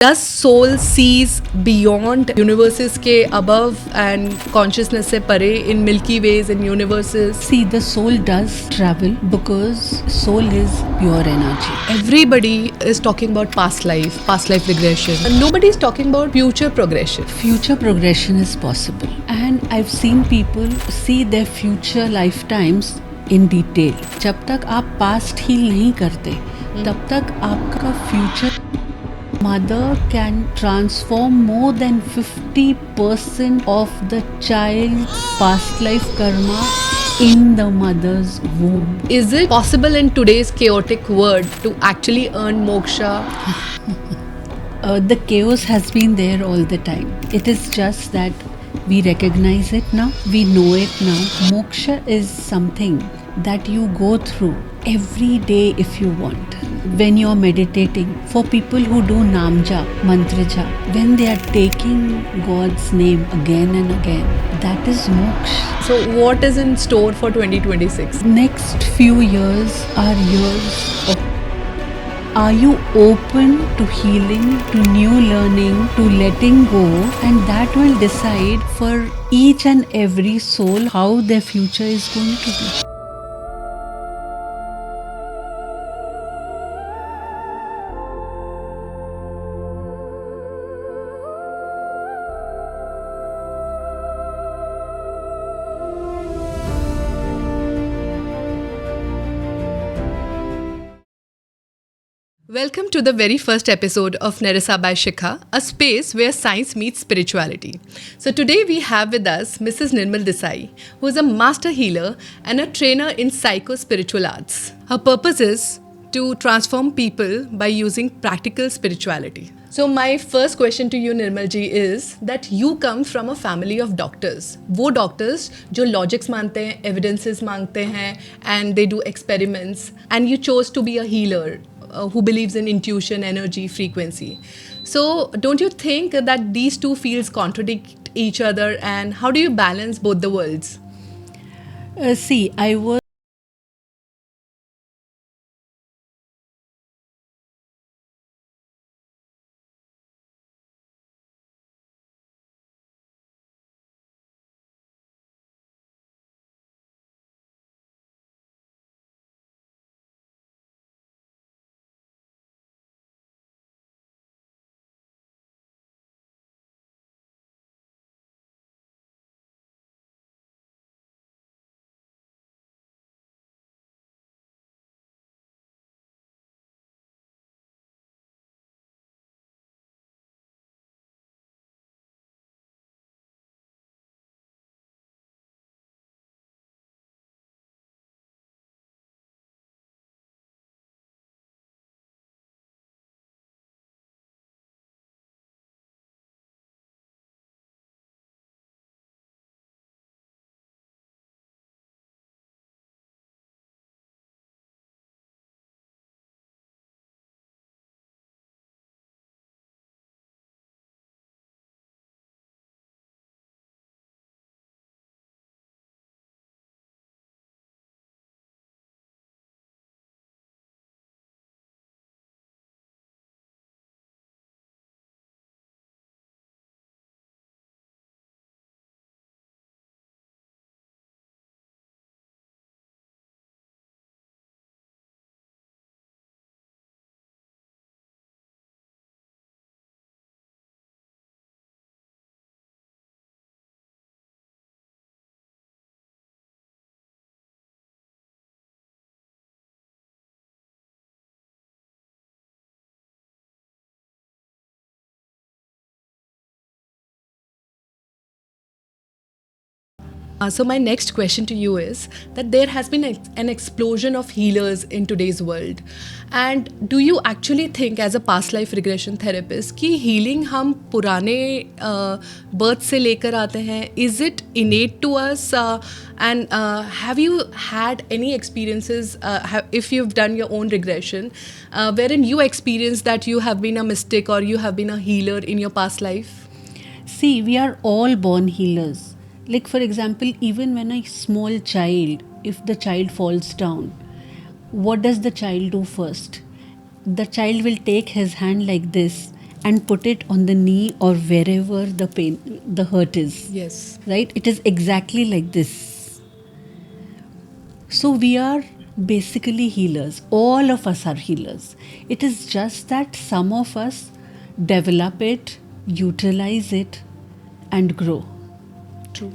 Does soul sees beyond universes के above and consciousness से परे in Milky Ways and universes? See, the soul does travel because soul is pure energy. Everybody is talking about past life regression. And nobody is talking about future progression. Future progression is possible. And I've seen people see their future lifetimes in detail. जब तक आप past heal नहीं करते, तब तक आपका future mother can transform more than 50% of the child's past life karma in the mother's womb. Is it possible in today's chaotic world to actually earn moksha? The chaos has been there all the time. It is just that we recognize it now, we know it now. Moksha is something that you go through every day if you want. When you're meditating, for people who do Nam Jap, Mantra Jap, when they are taking God's name again and again, that is moksha. So what is in store for 2026? Next few years are years of, are you open to healing, to new learning, to letting go, and that will decide for each and every soul how their future is going to be. Welcome to the very first episode of Nerissa by Shikha, a space where science meets spirituality. So today we have with us Mrs. Nirmall Desai, who is a master healer and a trainer in psycho-spiritual arts. Her purpose is to transform people by using practical spirituality. So my first question to you, Nirmal ji, is that you come from a family of doctors. वो doctors जो logics मानते हैं, evidences मांगते हैं, and they do experiments, and you chose to be a healer who believes in intuition, energy, frequency. So don't you think that these two fields contradict each other, and how do you balance both the worlds? See, I was So my next question to you is that there has been an explosion of healers in today's world, and do you actually think as a past life regression therapist कि healing हम पुराने birth से लेकर आते हैं? Is it innate to us? And have you had any experiences, if you've done your own regression, wherein you experienced that you have been a mystic or you have been a healer in your past life? See, we are all born healers. Like for example, even when a small child, if the child falls down, what does the child do first? The child will take his hand like this and put it on the knee or wherever the pain, the hurt is. Yes. Right? It is exactly like this. So we are basically healers. All of us are healers. It is just that some of us develop it, utilize it, and grow. True.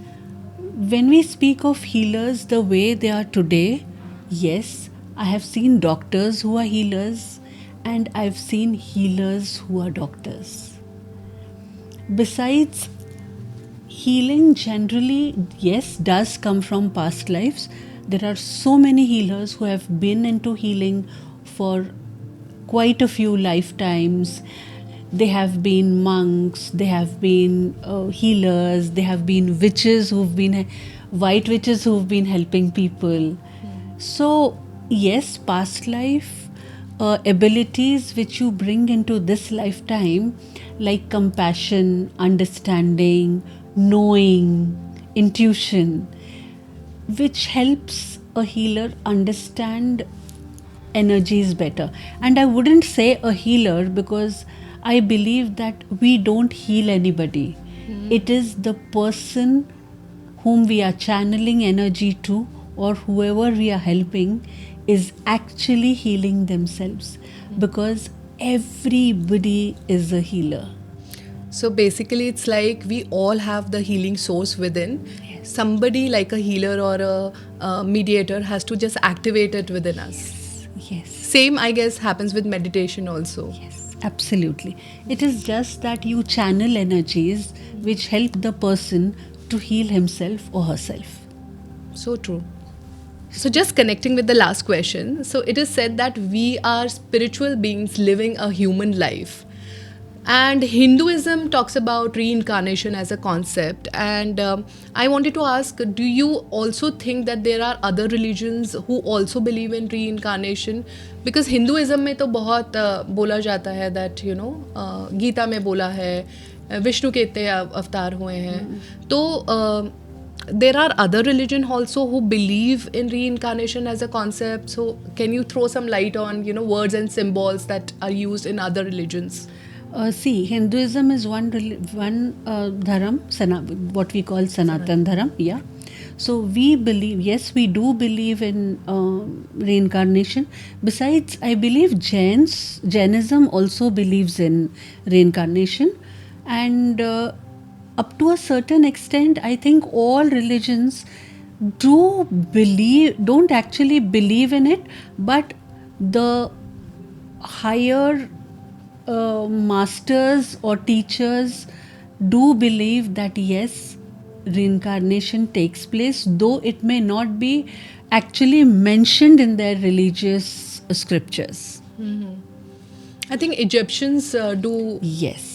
When we speak of healers the way they are today, yes, I have seen doctors who are healers, and I've seen healers who are doctors. Besides, healing generally, yes, does come from past lives. There are so many healers who have been into healing for quite a few lifetimes. They have been monks, they have been healers, they have been witches who've been white witches who've been helping people. So, yes, past life abilities which you bring into this lifetime, like compassion, understanding, knowing, intuition, which helps a healer understand energies better. And I wouldn't say a healer because I believe that we don't heal anybody. It is the person whom we are channeling energy to, or whoever we are helping, is actually healing themselves, because everybody is a healer. So basically, it's like we all have the healing source within. Yes. Somebody like a healer or a mediator has to just activate it within us. Yes. Same, I guess, happens with meditation also. Yes, absolutely. It is just that you channel energies which help the person to heal himself or herself. So true. So, just connecting with the last question. So, it is said that we are spiritual beings living a human life. And Hinduism talks about reincarnation as a concept. And I wanted to ask, do you also think that there are other religions who also believe in reincarnation? Because Hinduism में तो बहुत बोला जाता है that, you know, Gita में बोला है, विष्णु के इतने अवतार हुए हैं. तो there are other religion also who believe in reincarnation as a concept. So can you throw some light on, you know, words and symbols that are used in other religions? See, Hinduism is one dharam, what we call Sanatan dharam. Yeah. So we believe, yes, we do believe in reincarnation. Besides, I believe Jainism also believes in reincarnation, and up to a certain extent, I think all religions don't actually believe in it, but the higher masters or teachers do believe that yes, reincarnation takes place, though it may not be actually mentioned in their religious scriptures. I think Egyptians do. Yes.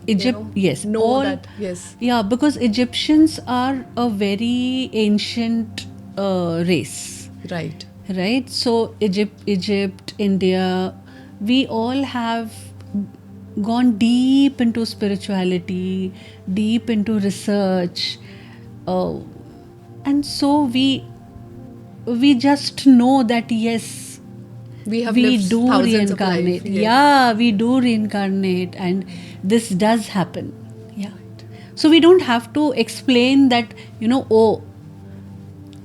Egypt, Yes, know all that. Yes. Yeah, because Egyptians are a very ancient race. Right. Right? So Egypt, India, we all have gone deep into spirituality, deep into research, uh, and so we just know that yes, We have we lived do thousands of reincarnate. life. Yes. Yeah, we do reincarnate, and this does happen. Yeah. So we don't have to explain that, oh,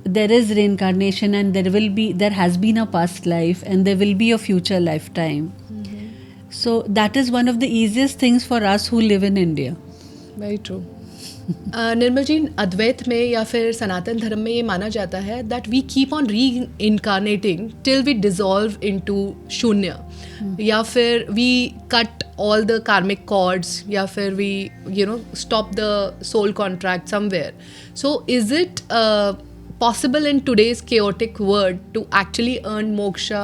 there is reincarnation and there has been a past life and there will be a future lifetime. So that is one of the easiest things for us who live in India. Very true. निर्मल जी, अद्वैत में या फिर सनातन धर्म में ये माना जाता है that we keep on reincarnating till we dissolve into shunya, या फिर we cut all the karmic cords, या फिर we, you know, stop the soul contract somewhere. So is it possible in today's chaotic world to actually earn moksha?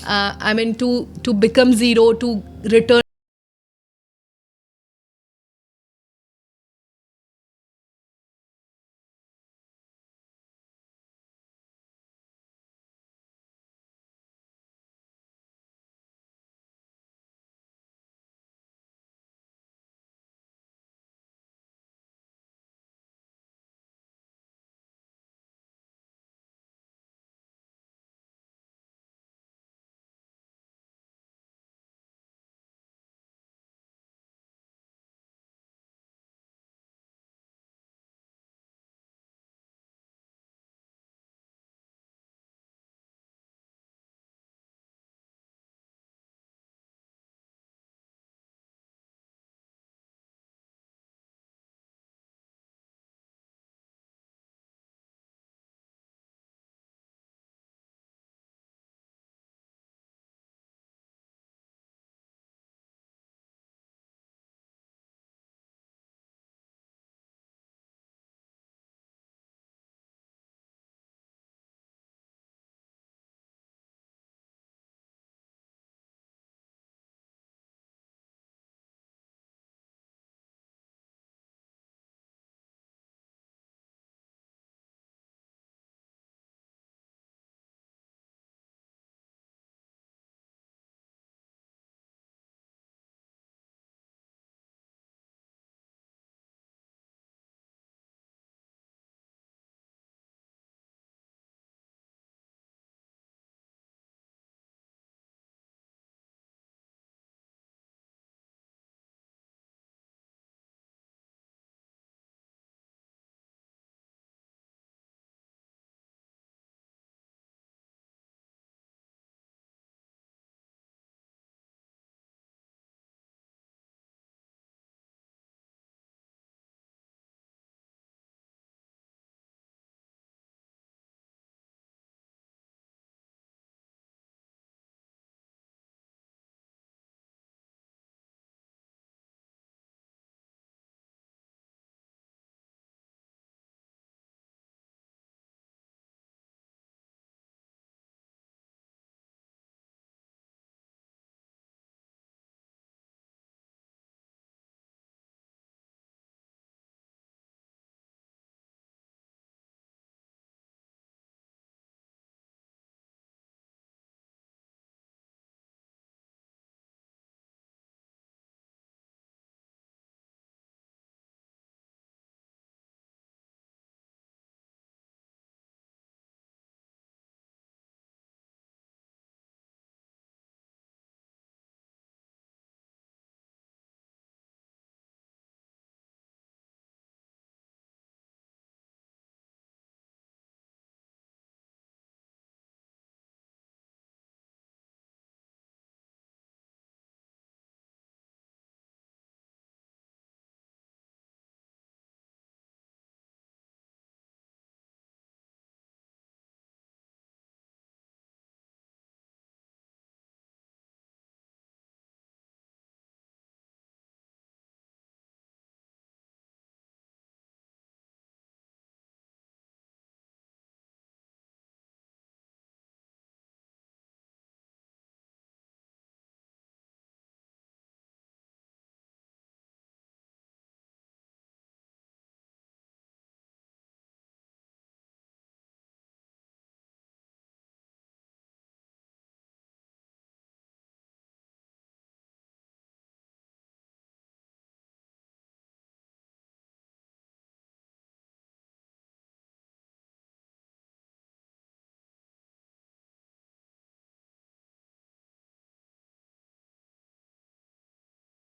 I mean, to become zero, to return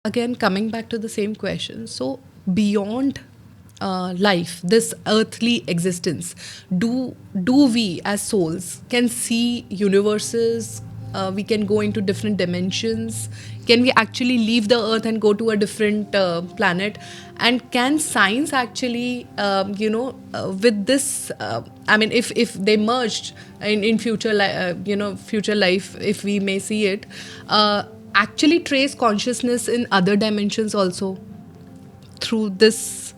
again, coming back to the same question, so beyond life, this earthly existence, do we as souls can see universes? We can go into different dimensions. Can we actually leave the earth and go to a different planet? And can science actually, with this, I mean, if they merged in future, future life, if we may see it, actually trace consciousness in other dimensions also through this?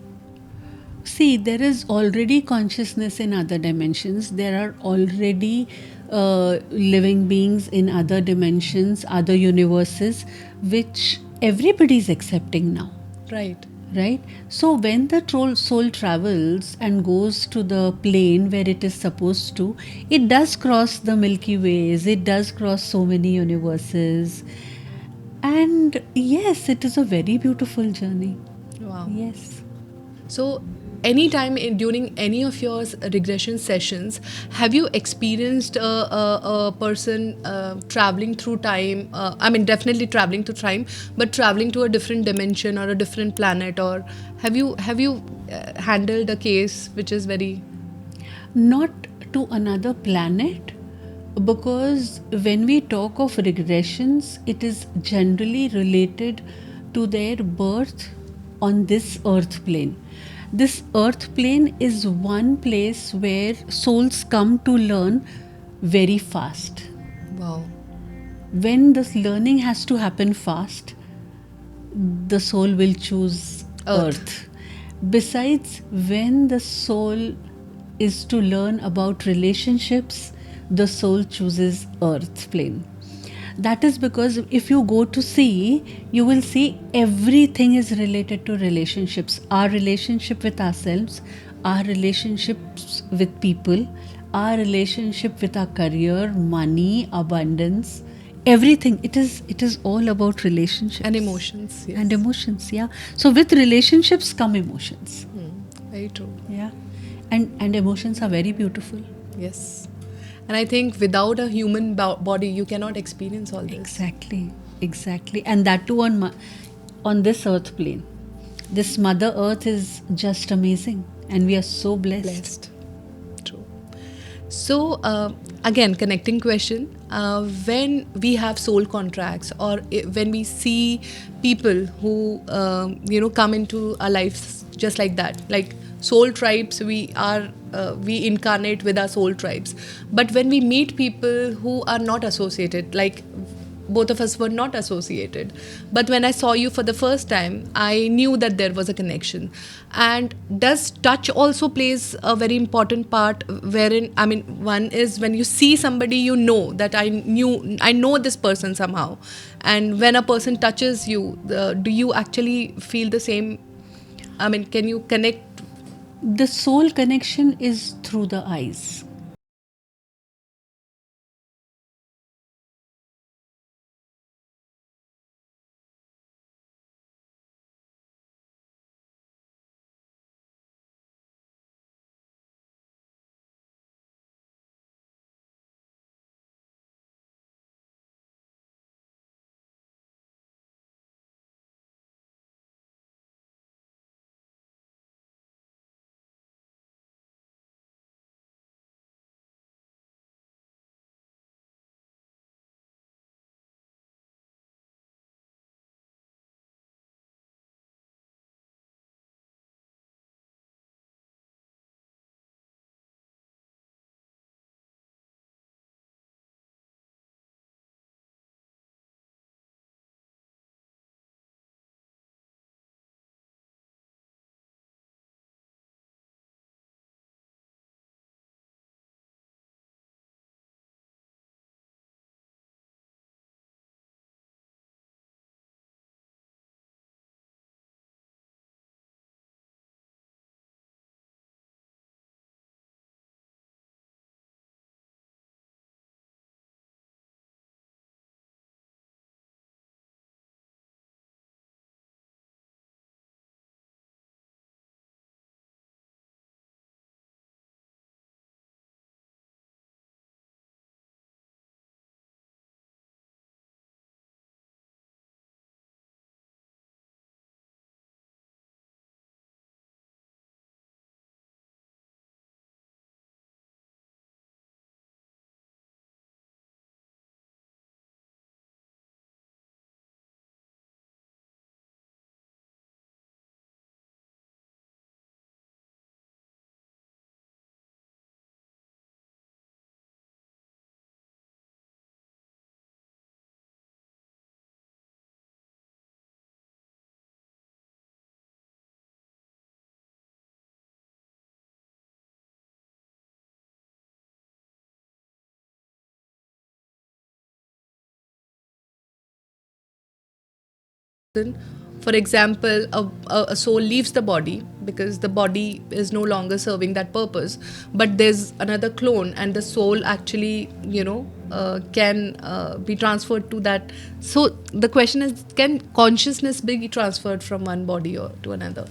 See, there is already consciousness in other dimensions. There are already living beings in other dimensions, other universes, which everybody is accepting now. Right. Right? So when the soul travels and goes to the plane where it is supposed to, it does cross the Milky Ways, it does cross so many universes. And yes, it is a very beautiful journey. Wow. Yes. So, anytime during any of your regression sessions, have you experienced a person traveling through time? I mean, definitely traveling through time, but traveling to a different dimension or a different planet, or have you handled a case which is very? Not to another planet, because when we talk of regressions, it is generally related to their birth on this earth plane. This earth plane is one place where souls come to learn very fast. Wow. When this learning has to happen fast, the soul will choose Earth. earth. Besides, when the soul is to learn about relationships, the soul chooses earth plane. That is because if you go to see, you will see everything is related to relationships. Our relationship with ourselves, our relationships with people, our relationship with our career, money, abundance, everything. It is all about relationships And emotions. Yes. and emotions. Yeah. So with relationships come emotions. Very true. Yeah. And emotions are very beautiful. Yes. And I think without a human body, you cannot experience all this. Exactly, and that too on this earth plane. This Mother Earth is just amazing, and we are so blessed. True. So, again, connecting question. When we have soul contracts, or when we see people who come into our lives just like that, like soul tribes, we incarnate with our soul tribes. But when we meet people who are not associated, like both of us were not associated, but when I saw you for the first time, I knew that there was a connection. And does touch also plays a very important part, wherein, I mean, one is when you see somebody, you know that I know this person somehow. And when a person touches you, do you actually feel the same? I mean, can you connect? The soul connection is through the eyes. For example, a soul leaves the body because the body is no longer serving that purpose, but there's another clone, and the soul actually, can be transferred to that. So the question is, can consciousness be transferred from one body or to another?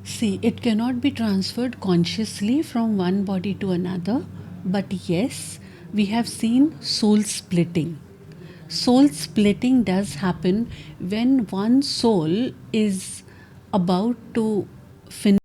See, it cannot be transferred consciously from one body to another, but yes, we have seen soul splitting. Soul splitting does happen when one soul is about to finish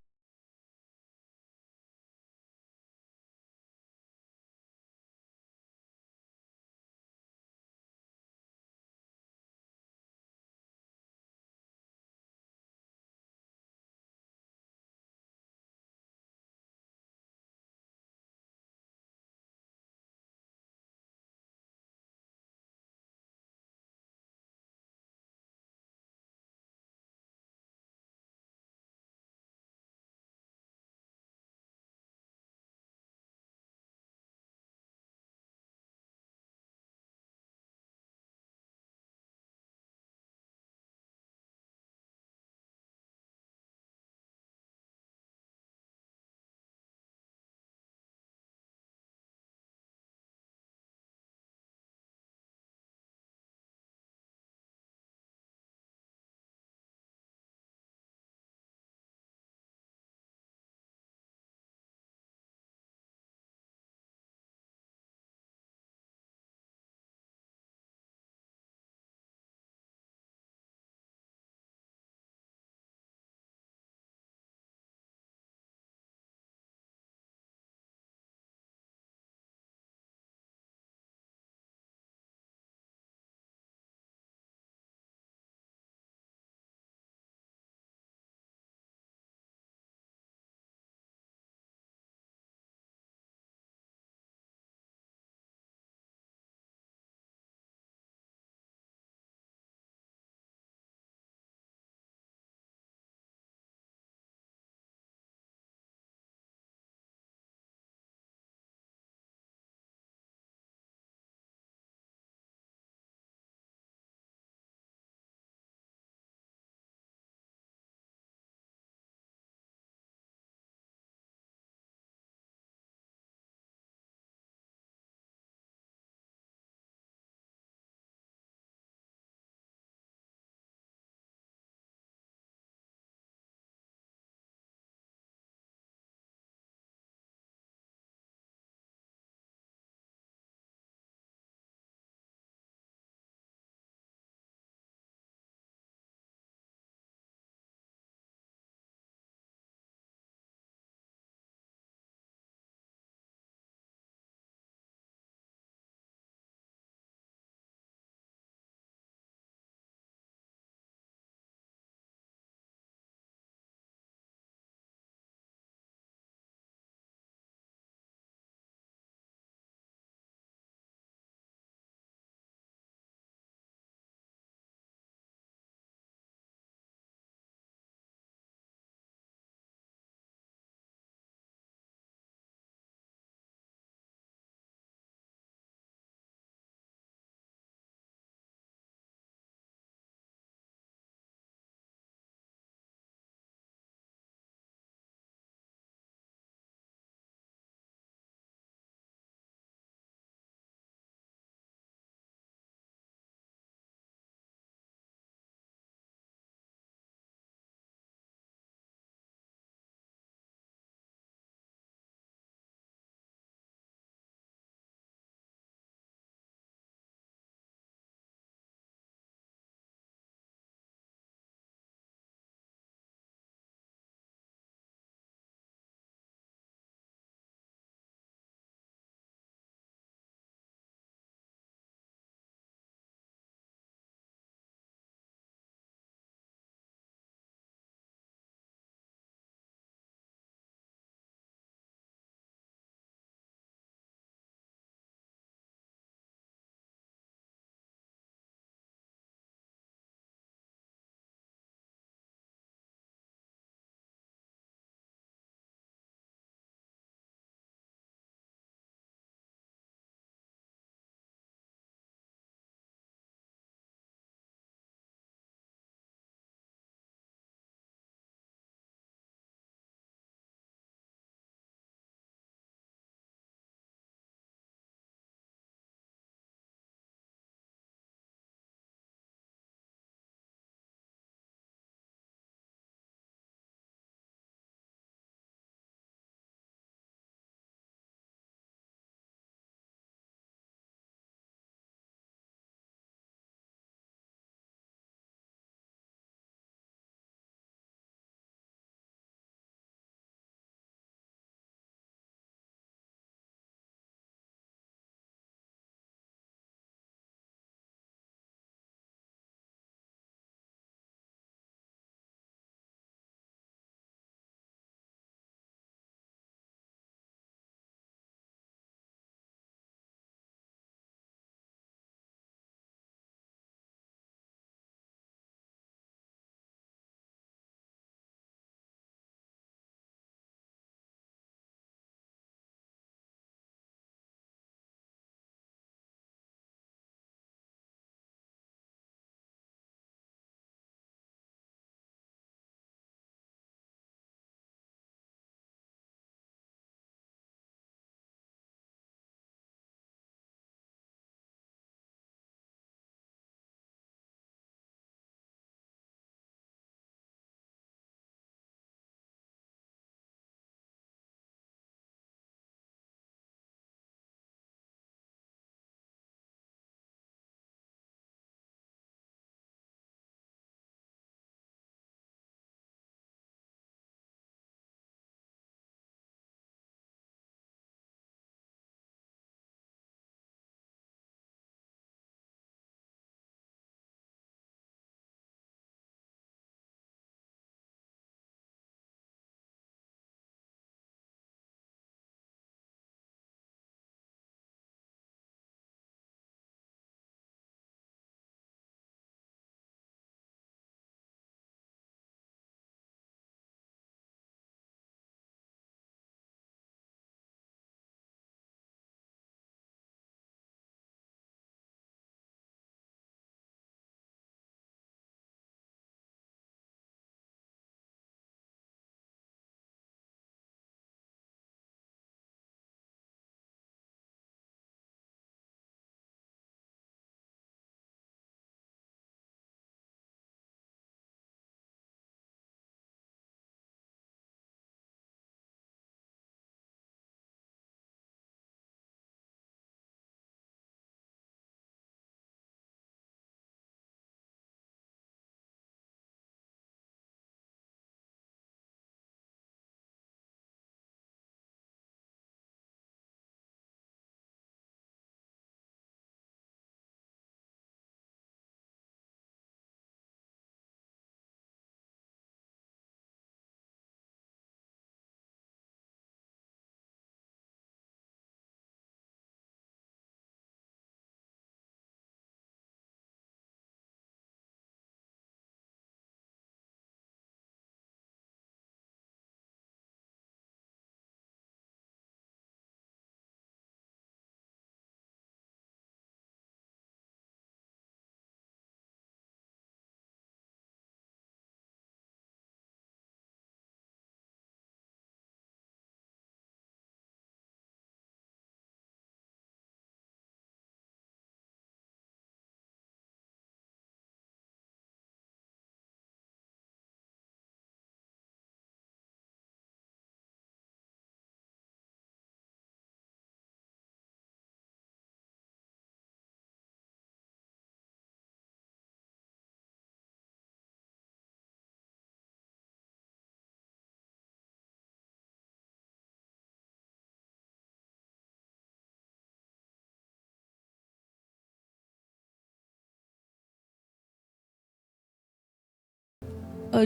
uh,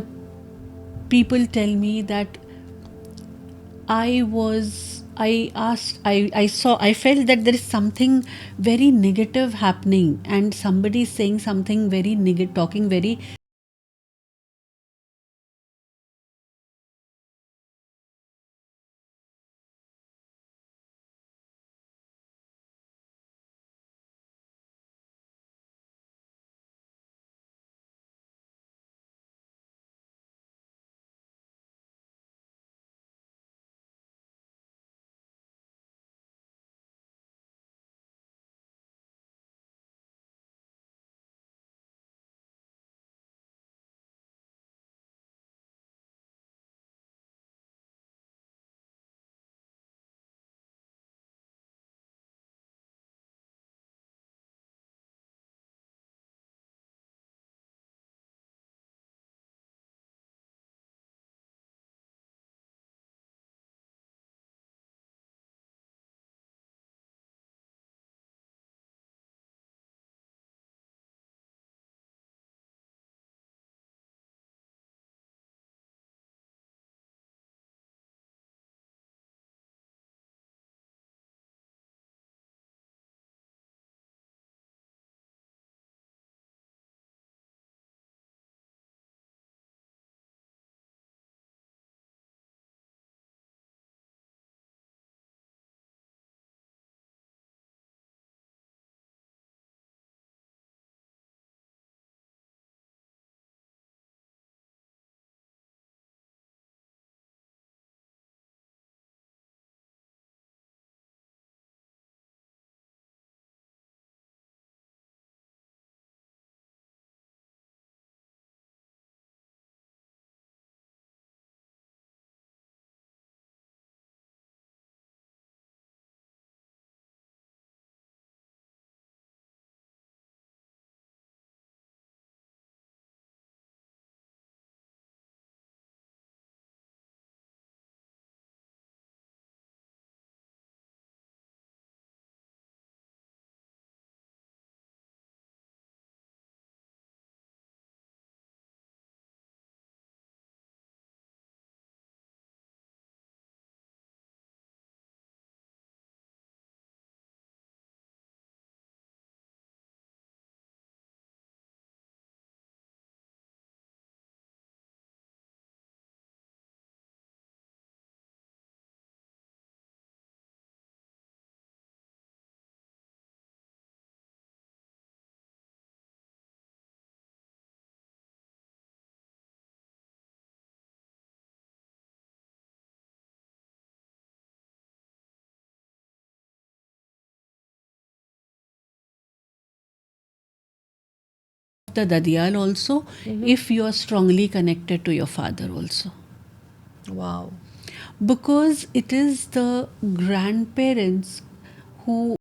people tell me that I felt that there is something very negative happening, and somebody is saying something very negative, talking very. The Dadiyal also, if you are strongly connected to your father also. Wow. Because it is the grandparents who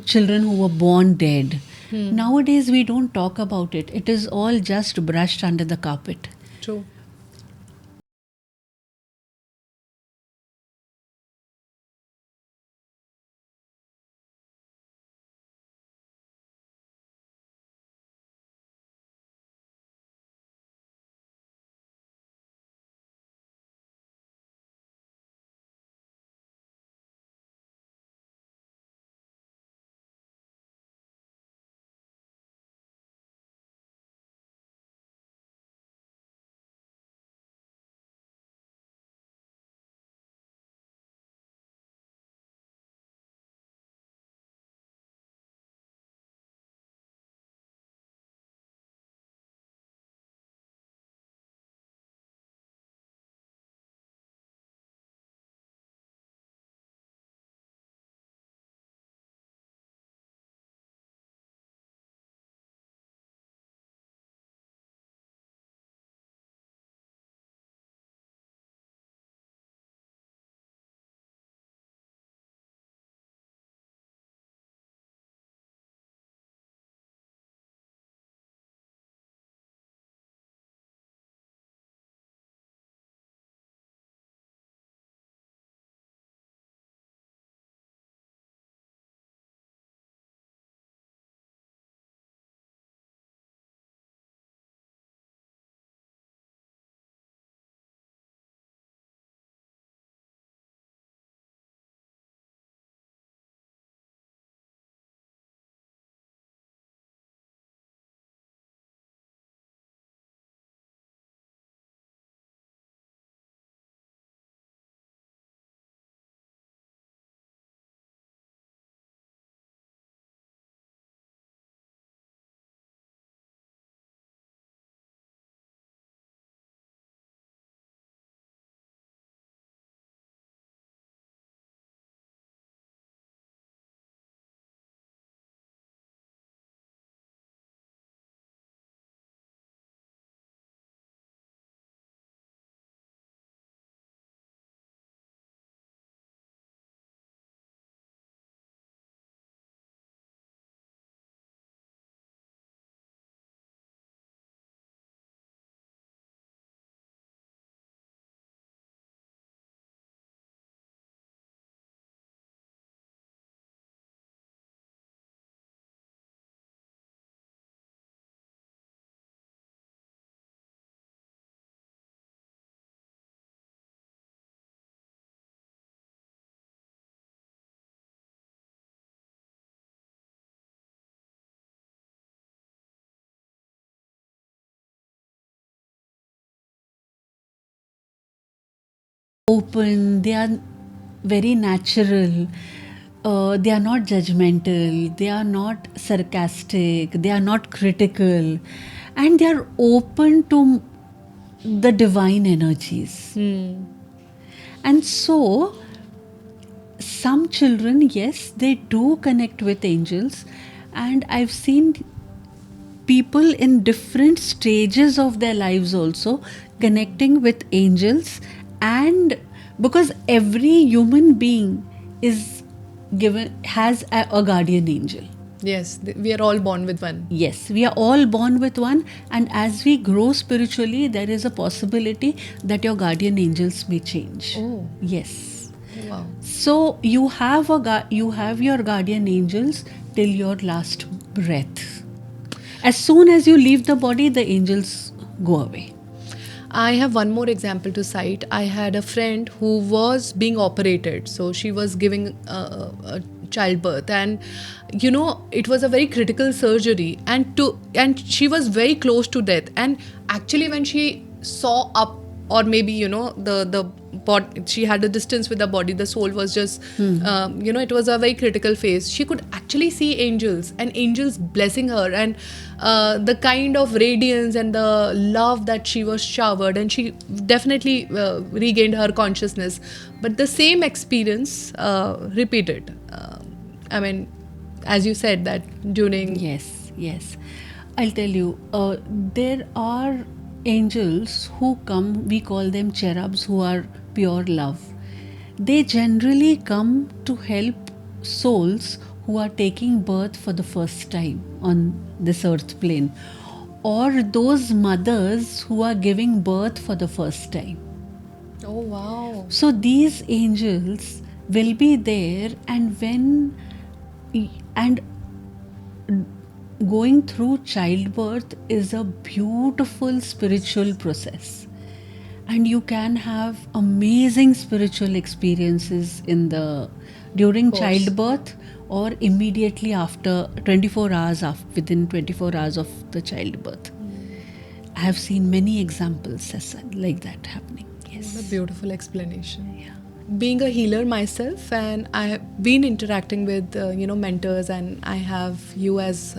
children who were born dead. Nowadays, we don't talk about it. It is all just brushed under the carpet. True. Open, they are very natural, they are not judgmental, they are not sarcastic, they are not critical, and they are open to the divine energies. And so, some children, yes, they do connect with angels, and I've seen people in different stages of their lives also connecting with angels. And because every human being is given has a guardian angel. Yes, we are all born with one. Yes, we are all born with one, and as we grow spiritually, there is a possibility that your guardian angels may change. Oh. Yes. Wow. So you have you have your guardian angels till your last breath. As soon as you leave the body, the angels go away. I have one more example to cite. I had a friend who was being operated. So she was giving a childbirth, and it was a very critical surgery, and she was very close to death. And actually, when she saw up, or maybe the body, she had a distance with the body, the soul was just it was a very critical phase. She could actually see angels, and angels blessing her, and the kind of radiance and the love that she was showered, and she definitely regained her consciousness. But the same experience repeated. I mean, as you said, that during Yes. I'll tell you, there are angels who come, we call them cherubs, who are pure love. They generally come to help souls who are taking birth for the first time on this earth plane, or those mothers who are giving birth for the first time. Oh, wow. So these angels will be there, and going through childbirth is a beautiful spiritual process, and you can have amazing spiritual experiences during Course. childbirth, or immediately after 24 hours, within 24 hours of the childbirth. I have seen many examples like that happening. What a Yes. beautiful explanation. Yeah. Being a healer myself, and I have been interacting with mentors, and I have you as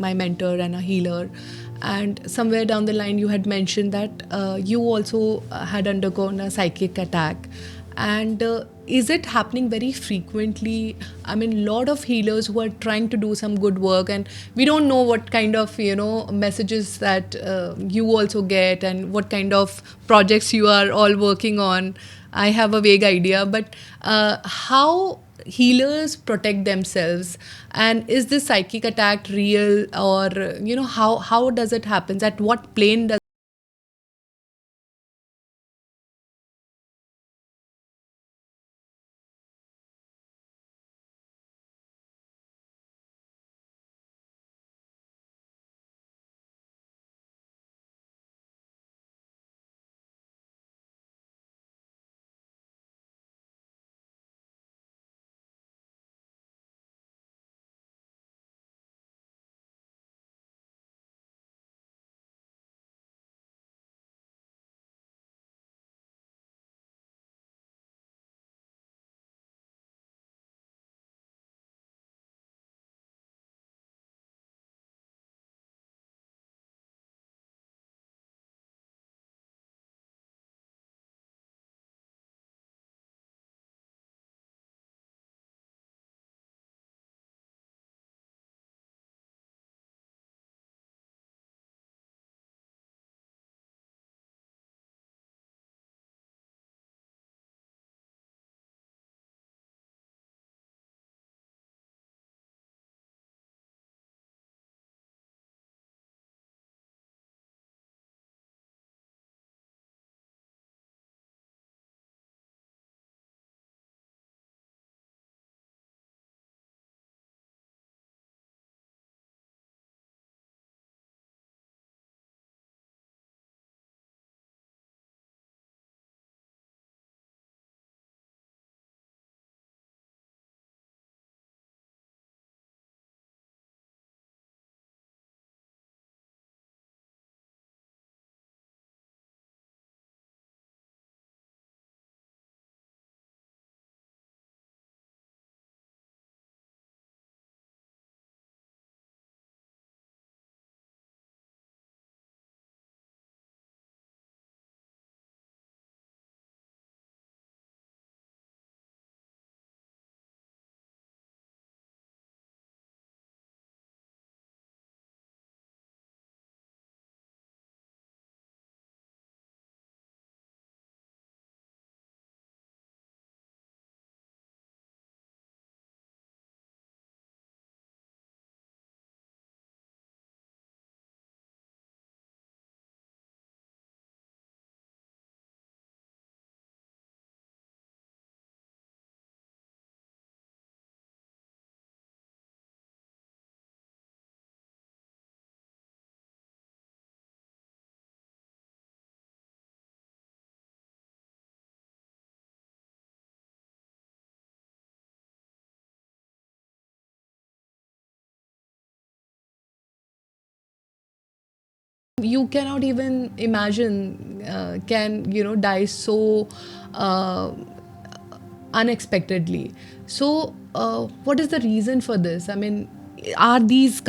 my mentor and a healer. And somewhere down the line, you had mentioned that you also had undergone a psychic attack. And is it happening very frequently? I mean, lot of healers who are trying to do some good work, and we don't know what kind of messages that you also get, and what kind of projects you are all working on. I have a vague idea, but how healers protect themselves, and is this psychic attack real, or how does it happen? At what plane does you cannot even imagine can die so uh, unexpectedly. So what is the reason for this? I mean, are these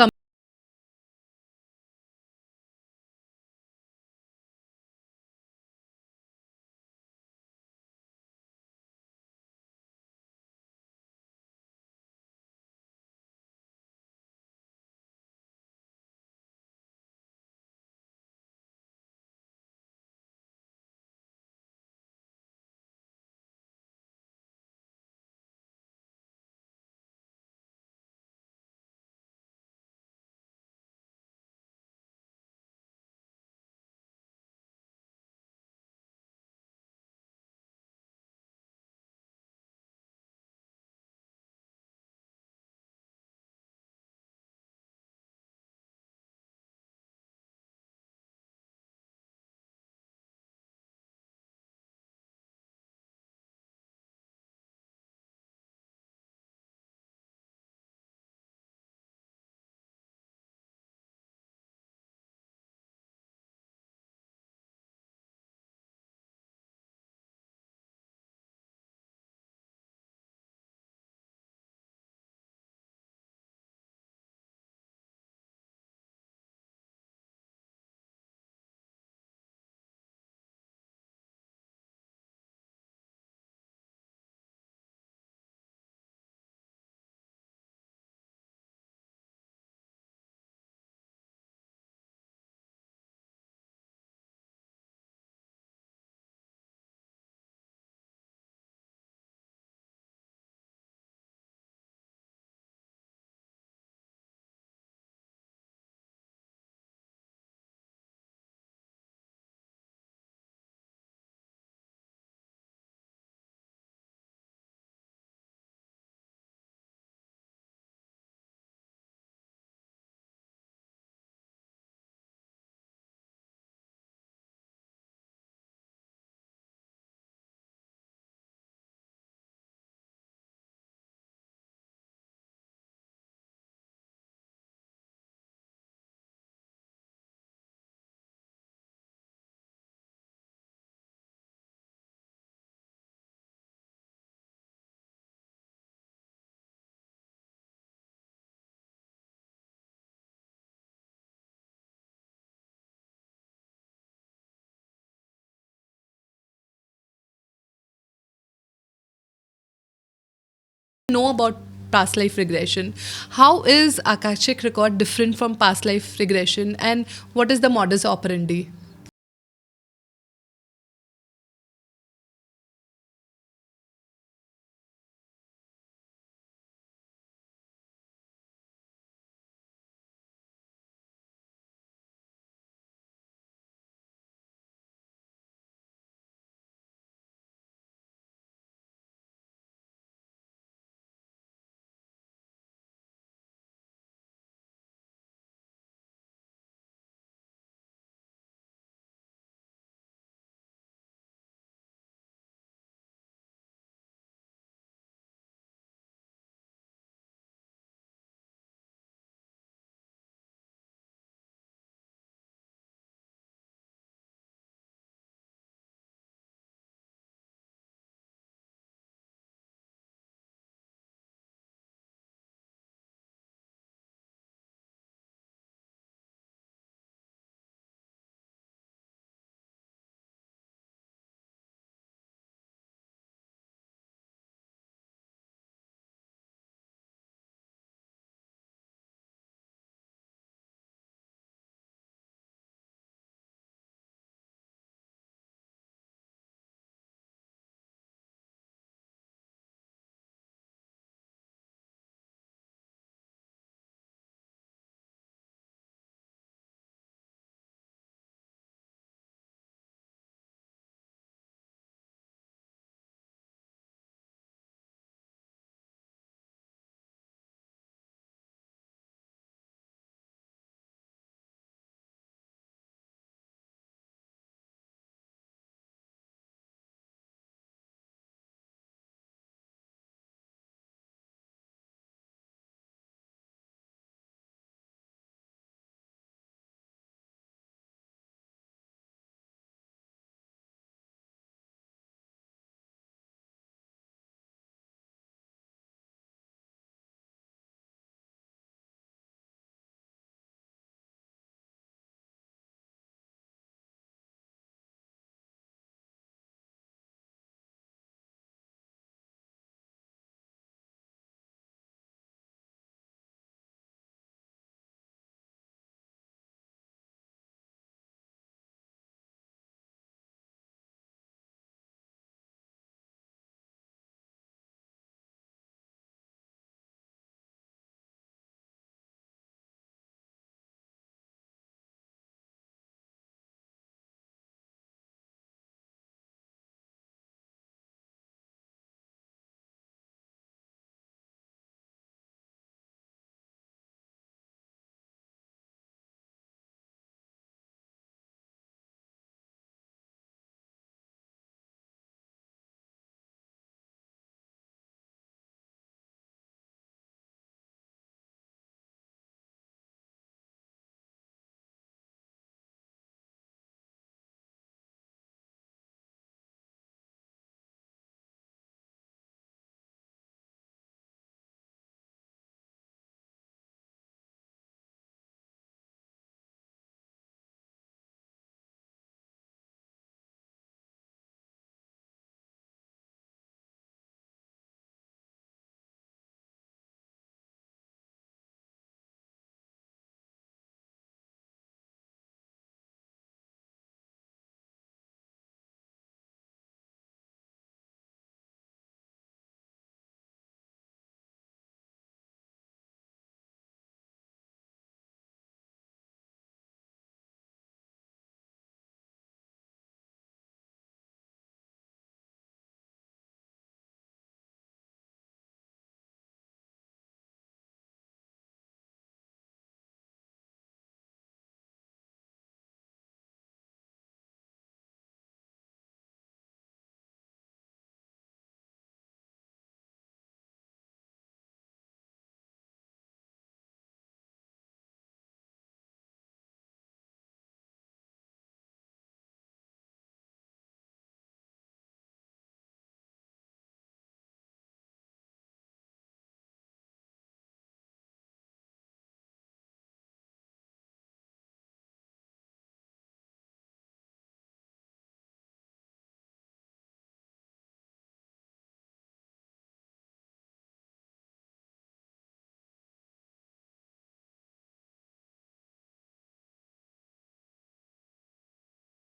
know about past life regression. How is Akashic Record different from past life regression, and what is the modus operandi?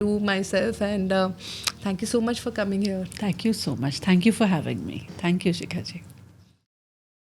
to myself. And thank you so much for coming here. Thank you so much. Thank you for having me. Thank you, Shikha ji.